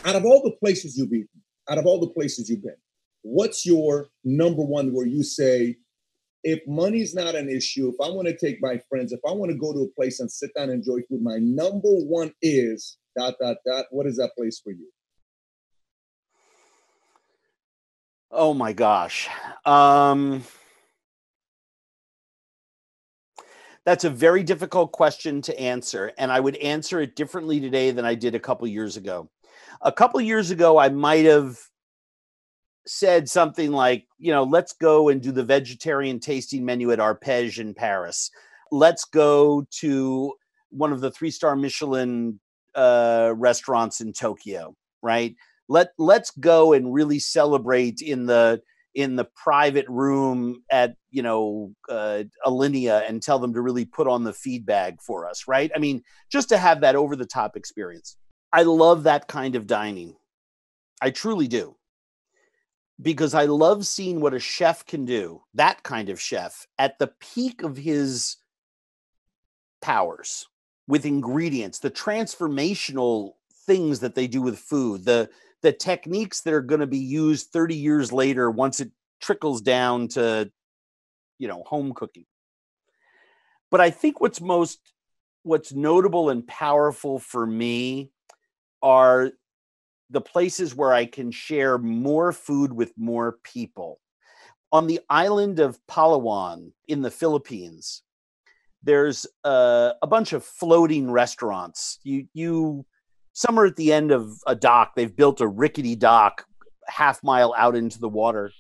Out of all the places you've eaten, out of all the places you've been, what's your number one where you say, if money's not an issue, if I want to take my friends, if I want to go to a place and sit down and enjoy food, my number one is ... What is that place for you? Oh my gosh. That's a very difficult question to answer, and I would answer it differently today than I did a couple years ago. A couple years ago, I might have said something like, let's go and do the vegetarian tasting menu at Arpège in Paris. Let's go to one of the 3-star Michelin restaurants in Tokyo, right? Let's go and really celebrate in the private room at Alinea and tell them to really put on the feed bag for us, right? I mean, just to have that over the top experience. I love that kind of dining. I truly do. Because I love seeing what a chef can do, that kind of chef, at the peak of his powers with ingredients, the transformational things that they do with food, the techniques that are going to be used 30 years later once it trickles down to, home cooking. But I think what's notable and powerful for me are the places where I can share more food with more people. On the island of Palawan in the Philippines, there's a bunch of floating restaurants. Some are at the end of a dock. They've built a rickety dock half-mile out into the water.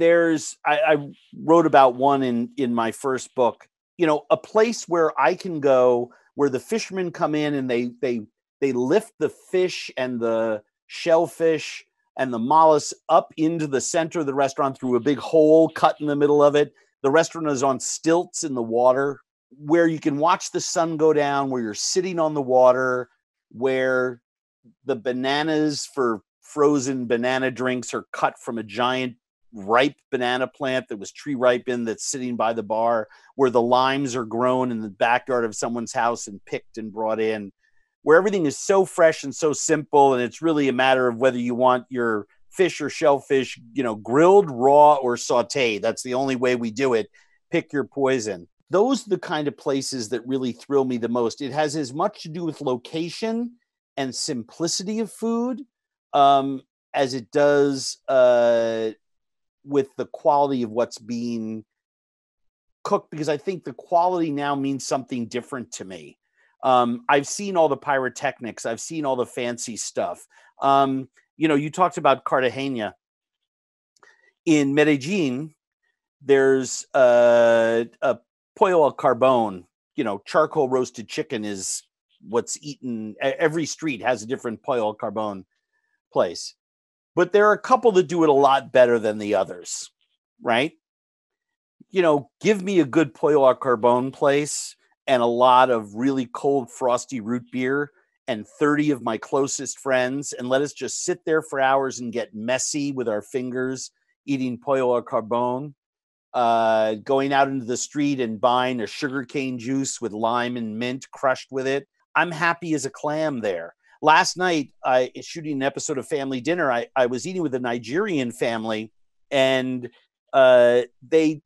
I wrote about one in my first book, a place where I can go where the fishermen come in and they lift the fish and the shellfish and the mollusks up into the center of the restaurant through a big hole cut in the middle of it. The restaurant is on stilts in the water, where you can watch the sun go down, where you're sitting on the water, where the bananas for frozen banana drinks are cut from a giant ripe banana plant that was tree ripened that's sitting by the bar, where the limes are grown in the backyard of someone's house and picked and brought in, where everything is so fresh and so simple, and it's really a matter of whether you want your fish or shellfish, grilled, raw, or sauteed. That's the only way we do it. Pick your poison. Those are the kind of places that really thrill me the most. It has as much to do with location and simplicity of food as it does with the quality of what's being cooked, because I think the quality now means something different to me. I've seen all the pyrotechnics. I've seen all the fancy stuff. You talked about Cartagena. In Medellin, there's a pollo al carbone. Charcoal roasted chicken is what's eaten. Every street has a different pollo al carbone place. But there are a couple that do it a lot better than the others, right? Give me a good pollo al carbone place and a lot of really cold, frosty root beer and 30 of my closest friends, and let us just sit there for hours and get messy with our fingers, eating pollo al carbone, going out into the street and buying a sugarcane juice with lime and mint crushed with it. I'm happy as a clam there. Last night, shooting an episode of Family Dinner, I was eating with a Nigerian family, and they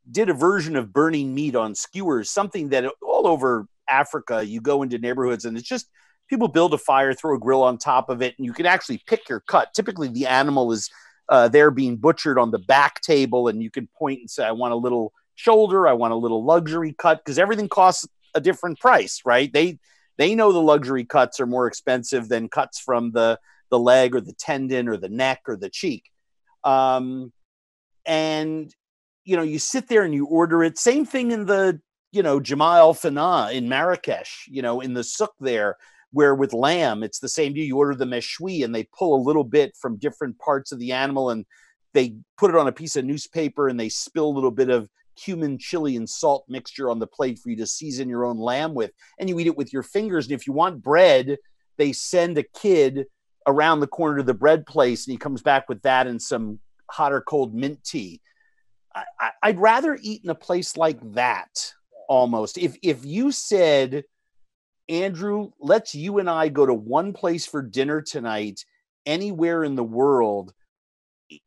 did a version of burning meat on skewers, something that all over Africa, you go into neighborhoods and it's just people build a fire, throw a grill on top of it, and you can actually pick your cut. Typically, the animal is there being butchered on the back table, and you can point and say, I want a little shoulder, I want a little luxury cut, because everything costs a different price, right? They know the luxury cuts are more expensive than cuts from the leg or the tendon or the neck or the cheek. And, you sit there and you order it. Same thing in the, Jama El Fana in Marrakesh, in the souk there, where with lamb, it's the same. You order the meshoui and they pull a little bit from different parts of the animal and they put it on a piece of newspaper and they spill a little bit of cumin, chili, and salt mixture on the plate for you to season your own lamb with, and you eat it with your fingers. And if you want bread, they send a kid around the corner to the bread place and he comes back with that and some hot or cold mint tea. I'd rather eat in a place like that almost. If you said Andrew, let's you and I go to one place for dinner tonight, anywhere in the world.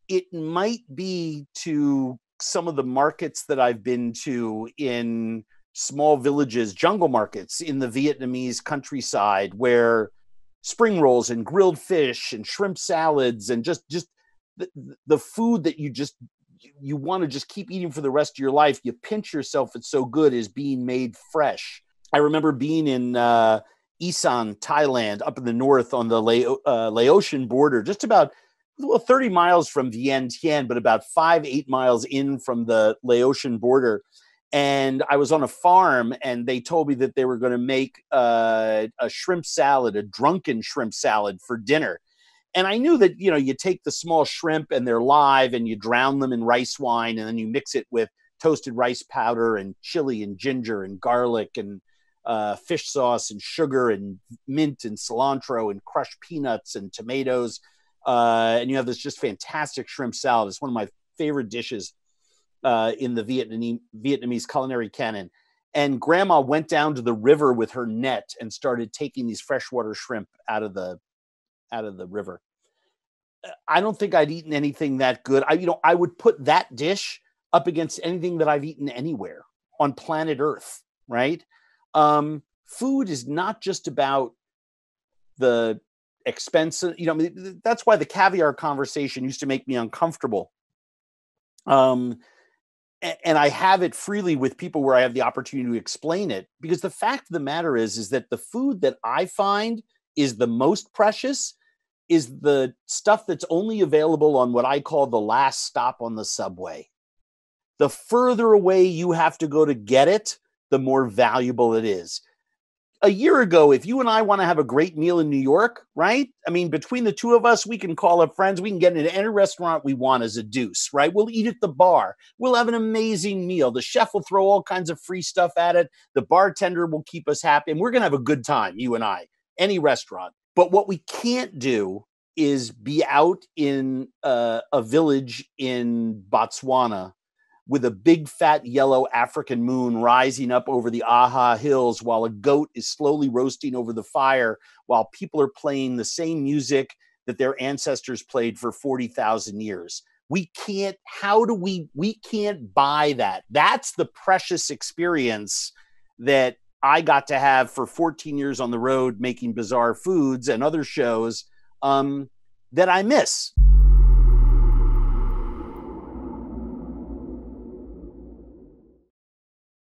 It might be to some of the markets that I've been to in small villages, jungle markets in the Vietnamese countryside, where spring rolls and grilled fish and shrimp salads and just the food that you want to just keep eating for the rest of your life. You pinch yourself, it's so good, is being made fresh. I remember being in Isan, Thailand, up in the north on the Laotian border, just about 30 miles from Vientiane, but about 8 miles in from the Laotian border. And I was on a farm, and they told me that they were going to make a shrimp salad, a drunken shrimp salad for dinner. And I knew that, you take the small shrimp and they're live and you drown them in rice wine, and then you mix it with toasted rice powder and chili and ginger and garlic and fish sauce and sugar and mint and cilantro and crushed peanuts and tomatoes. And you have this just fantastic shrimp salad. It's one of my favorite dishes in the Vietnamese culinary canon. And Grandma went down to the river with her net and started taking these freshwater shrimp out of the river. I don't think I'd eaten anything that good. I would put that dish up against anything that I've eaten anywhere on planet Earth, right? Food is not just about the expensive, that's why the caviar conversation used to make me uncomfortable. And I have it freely with people where I have the opportunity to explain it, because the fact of the matter is that the food that I find is the most precious is the stuff that's only available on what I call the last stop on the subway. The further away you have to go to get it, the more valuable it is. A year ago, if you and I want to have a great meal in New York, right? I mean, between the two of us, we can call up friends. We can get into any restaurant we want as a deuce, right? We'll eat at the bar. We'll have an amazing meal. The chef will throw all kinds of free stuff at it. The bartender will keep us happy. And we're going to have a good time, you and I, any restaurant. But what we can't do is be out in a village in Botswana with a big fat yellow African moon rising up over the Aha Hills while a goat is slowly roasting over the fire, while people are playing the same music that their ancestors played for 40,000 years. We can't buy that. That's the precious experience that I got to have for 14 years on the road making bizarre foods and other shows that I miss.